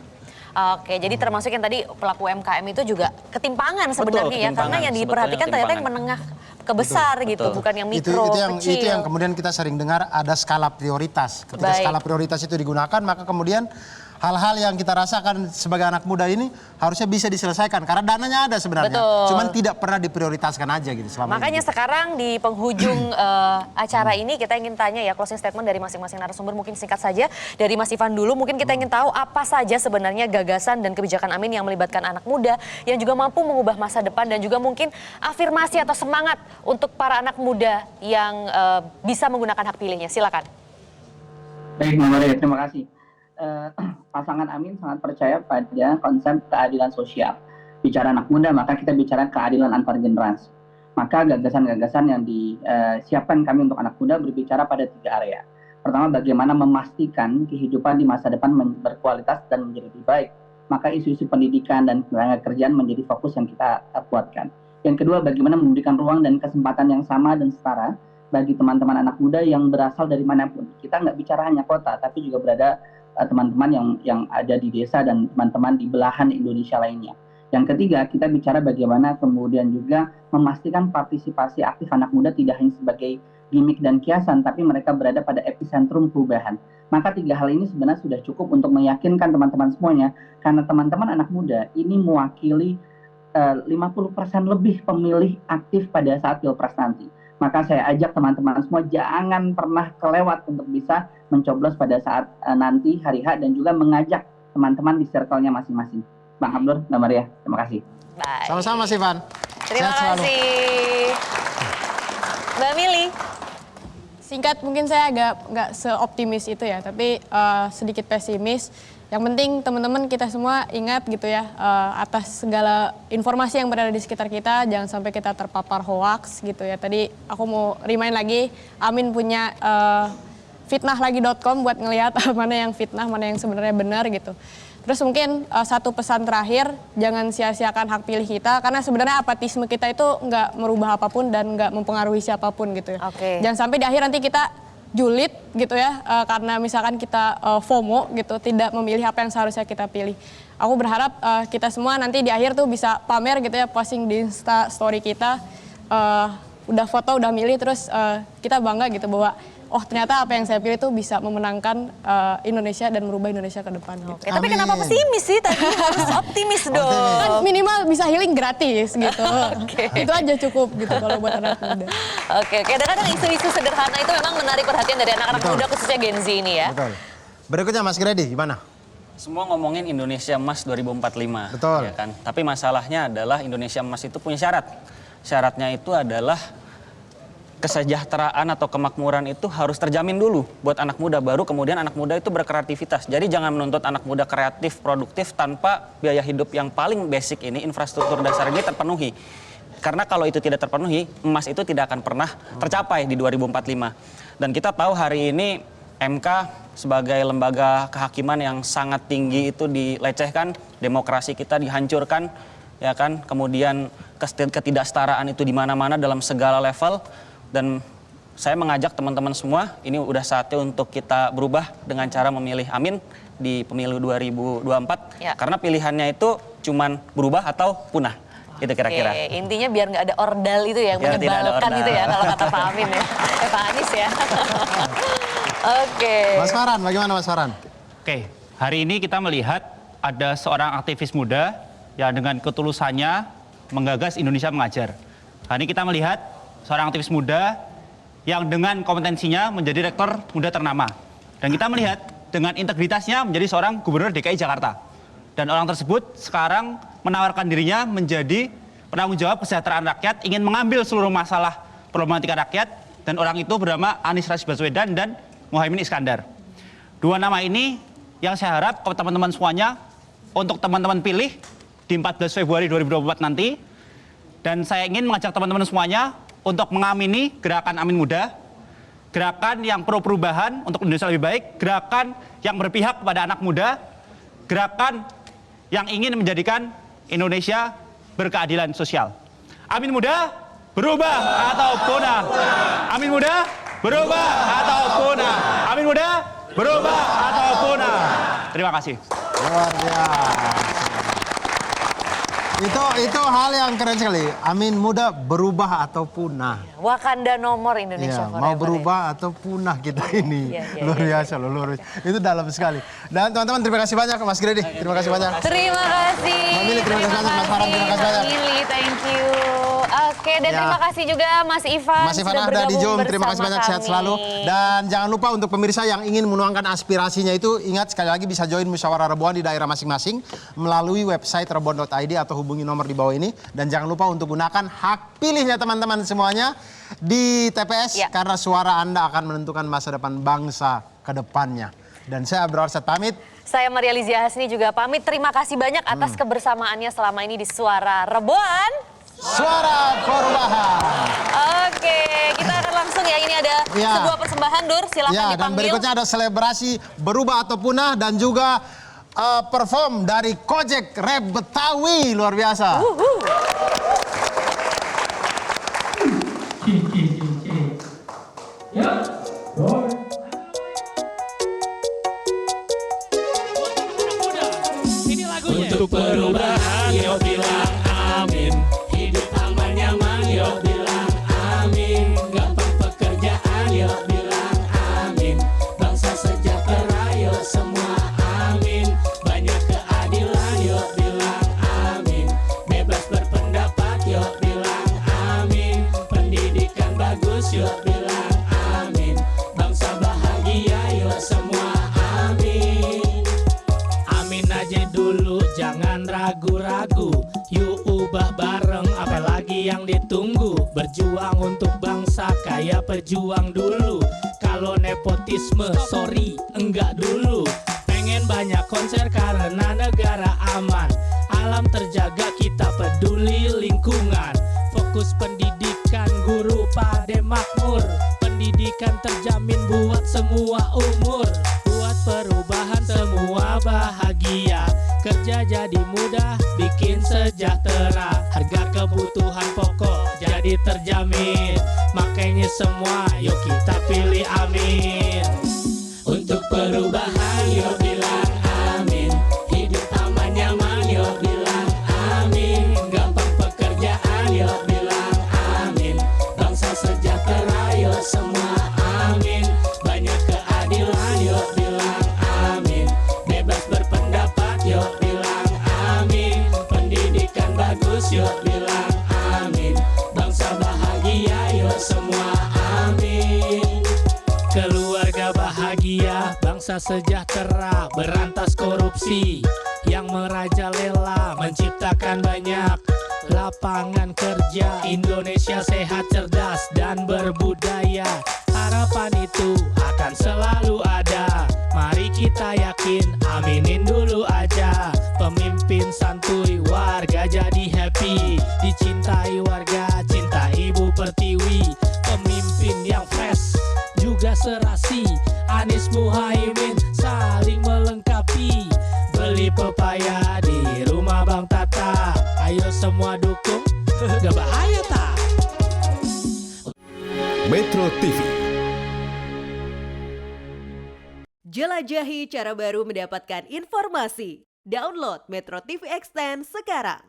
Oke, jadi termasuk yang tadi pelaku UMKM itu juga ketimpangan sebenarnya ya, karena yang diperhatikan ternyata yang menengah ke besar gitu, bukan yang mikro, kecil. Itu yang kemudian kita sering dengar ada skala prioritas. Ketika skala prioritas itu digunakan, maka kemudian hal-hal yang kita rasakan sebagai anak muda ini harusnya bisa diselesaikan karena dananya ada sebenarnya. Betul. Cuman tidak pernah diprioritaskan aja gitu selama Makanya ini. sekarang di penghujung acara ini kita ingin tanya ya closing statement dari masing-masing narasumber, mungkin singkat saja dari Mas Ivan dulu. Mungkin kita ingin tahu apa saja sebenarnya gagasan dan kebijakan Amin yang melibatkan anak muda yang juga mampu mengubah masa depan dan juga mungkin afirmasi atau semangat untuk para anak muda yang bisa menggunakan hak pilihnya. Silakan. Baik, Mbak Maria, terima kasih. Pasangan Amin sangat percaya pada konsep keadilan sosial. Bicara anak muda, maka kita bicara keadilan antar generasi. Maka gagasan-gagasan yang disiapkan kami untuk anak muda berbicara pada 3 area. Pertama, bagaimana memastikan kehidupan di masa depan berkualitas dan menjadi lebih baik. Maka isu-isu pendidikan dan kerjaan menjadi fokus yang kita kuatkan. Yang kedua, bagaimana memberikan ruang dan kesempatan yang sama dan setara bagi teman-teman anak muda yang berasal dari manapun. Kita nggak bicara hanya kota, tapi juga berada teman-teman yang ada di desa dan teman-teman di belahan Indonesia lainnya. Yang ketiga, kita bicara bagaimana kemudian juga memastikan partisipasi aktif anak muda tidak hanya sebagai gimmick dan kiasan, tapi mereka berada pada epicentrum perubahan. Maka 3 hal ini sebenarnya sudah cukup untuk meyakinkan teman-teman semuanya, karena teman-teman anak muda ini mewakili 50% lebih pemilih aktif pada saat Pilpres nanti. Maka saya ajak teman-teman semua jangan pernah kelewat untuk bisa mencoblos pada saat nanti hari H dan juga mengajak teman-teman di circle-nya masing-masing. Bang Abdur, Mbak Maria, terima kasih. Baik. Sama-sama Mas Ivan. Terima kasih. Mbak Mili. Singkat, mungkin saya agak nggak seoptimis itu ya, tapi sedikit pesimis. Yang penting teman-teman kita semua ingat gitu ya, atas segala informasi yang berada di sekitar kita, jangan sampai kita terpapar hoax gitu ya. Tadi aku mau remind lagi, Amin punya fitnahlagi.com buat ngelihat mana yang fitnah, mana yang sebenarnya benar gitu. Terus mungkin satu pesan terakhir, jangan sia-siakan hak pilih kita, karena sebenarnya apatisme kita itu nggak merubah apapun dan nggak mempengaruhi siapapun gitu ya. Jangan sampai di akhir nanti kita julid gitu ya, karena misalkan kita FOMO gitu, tidak memilih apa yang seharusnya kita pilih. Aku berharap kita semua nanti di akhir tuh bisa pamer gitu ya, posting di Insta story kita, udah foto, udah milih, terus kita bangga gitu bahwa oh ternyata apa yang saya pilih tuh bisa memenangkan Indonesia dan merubah Indonesia ke depan. Gitu. Tapi kenapa pesimis sih? Tadi harus optimis dong. Kan minimal bisa healing gratis gitu. Itu aja cukup gitu kalau buat anak muda. Oke, kadang-kadang isu-isu sederhana itu memang menarik perhatian dari anak-anak muda khususnya Gen Z ini ya. Betul. Berikutnya Mas Gredi, gimana? Semua ngomongin Indonesia Emas 2045. Betul. Ya kan? Tapi masalahnya adalah Indonesia Emas itu punya syarat. Syaratnya itu adalah kesejahteraan atau kemakmuran itu harus terjamin dulu buat anak muda, baru kemudian anak muda itu berkreativitas. Jadi jangan menuntut anak muda kreatif, produktif tanpa biaya hidup yang paling basic ini, infrastruktur dasar ini terpenuhi. Karena kalau itu tidak terpenuhi, emas itu tidak akan pernah tercapai di 2045. Dan kita tahu hari ini MK sebagai lembaga kehakiman yang sangat tinggi itu dilecehkan, demokrasi kita dihancurkan, ya kan? Kemudian ketidaksetaraan itu di mana-mana dalam segala level. Dan saya mengajak teman-teman semua, ini udah saatnya untuk kita berubah dengan cara memilih Amin di pemilu 2024. Ya. Karena pilihannya itu cuman berubah atau punah. Gitu kira-kira. Oke, intinya biar nggak ada ordal itu ya, Biar tidak ada menyebalkan ordal. itu ya kalau kata Pak Amin ya. Pak Anies ya. Oke. Mas Farhan, bagaimana Mas Farhan? Oke, hari ini kita melihat ada seorang aktivis muda yang dengan ketulusannya menggagas Indonesia Mengajar. Hari ini kita melihat seorang aktivis muda yang dengan kompetensinya menjadi rektor muda ternama. Dan kita melihat dengan integritasnya menjadi seorang gubernur DKI Jakarta. Dan orang tersebut sekarang menawarkan dirinya menjadi penanggung jawab kesejahteraan rakyat, ingin mengambil seluruh masalah problematika rakyat, dan orang itu bernama Anies Rashid Baswedan dan Muhaimin Iskandar. Dua nama ini yang saya harap ke teman-teman semuanya, untuk teman-teman pilih di 14 Februari 2024 nanti. Dan saya ingin mengajak teman-teman semuanya untuk mengamini gerakan Amin Muda, gerakan yang pro perubahan untuk Indonesia lebih baik, gerakan yang berpihak kepada anak muda, gerakan yang ingin menjadikan Indonesia berkeadilan sosial. Amin Muda, berubah atau punah. Amin Muda, berubah atau punah. Amin Muda, berubah atau punah. Terima kasih. Luar biasa. Itu hal yang keren sekali. Amin muda berubah atau punah. Wakanda nomor Indonesia Iya, Forever. mau berubah atau punah kita ini. Luar biasa loh, luar biasa. Itu dalam sekali. Dan teman-teman terima kasih banyak Mas Gredi. Terima kasih banyak. Terima kasih. Mbak Mili, terima kasih banyak. Mas Farhan, terima kasih banyak. Mbak Mili, thank you. Oke, dan Ya. terima kasih juga Mas Ivan. Mas Ivan sudah ada di bergabung Zoom, terima kasih bersama banyak, sehat kami. selalu. Dan jangan lupa untuk pemirsa yang ingin menuangkan aspirasinya itu, ingat sekali lagi bisa join musyawarah Reboan di daerah masing-masing melalui website rebon.id atau hubungi nomor di bawah ini. Dan jangan lupa untuk gunakan hak pilihnya teman-teman semuanya di TPS, karena suara Anda akan menentukan masa depan bangsa ke depannya. Dan saya Abdul Arsad pamit. Saya Maria Lizia Hasni juga pamit. Terima kasih banyak atas kebersamaannya selama ini di Suara Reboan. Suara Perubahan. Oke, kita akan langsung ya. Ini ada sebuah persembahan, Dur. Silakan Ya, dan dipanggil. berikutnya ada selebrasi berubah atau punah dan juga perform dari Kojek Rap Betawi, luar biasa. Ini lagunya. Untuk perubahan, yuk bilang amin. Hidup aman nyaman, yuk bilang amin. Gampang pekerjaan, yuk bilang amin. Bangsa sejahtera, yuk semua amin. Banyak keadilan, yuk bilang amin. Bebas berpendapat, yuk bilang amin. Pendidikan bagus, yuk bilang amin. Bangsa bahagia, yuk semua amin. Amin aja dulu, jangan ragu-ragu. Yuk ubah bareng, apalagi yang ditunggu. Berjuang untuk bangsa, kayak pejuang dulu. Kalau nepotisme, sorry, enggak dulu. Pengen banyak konser karena negara aman. Alam terjaga, kita peduli lingkungan. Fokus pendidikan, guru pade makmur. Pendidikan terjamin buat semua umur. Buat perubahan semua bahagia. Kerja jadi mudah, bikin sejahtera. Harga kebutuhan pokok jadi terjamin. Makanya semua yuk kita pilih amin. Untuk perubahan yuk bilang amin. Hidup aman nyaman yuk bilang amin. Gampang pekerjaan yuk bilang amin. Bangsa sejahtera yuk semua amin. Banyak keadilan yuk bilang amin. Bebas berpendapat yuk bilang amin. Pendidikan bagus yuk bilang amin. Bangsa bahagia yuk semua amin. Keluarga bahagia, bangsa sejahtera, berantas korupsi yang merajalela, menciptakan banyak lapangan kerja. Indonesia sehat, cerdas, dan berbudaya. Harapan itu akan selalu ada. Mari kita yakin, aminin dulu aja. Pemimpin santuy, warga jadi happy. Dicintai warga, cinta Ibu Pertiwi. Pemimpin yang fresh, juga serasi. Anies Muhaimin saling melengkapi. Beli pepaya di rumah Bang Tata. Ayo semua dukung, gak bahaya tak? Metro TV. Jelajahi cara baru mendapatkan informasi. Download Metro TV Extend sekarang.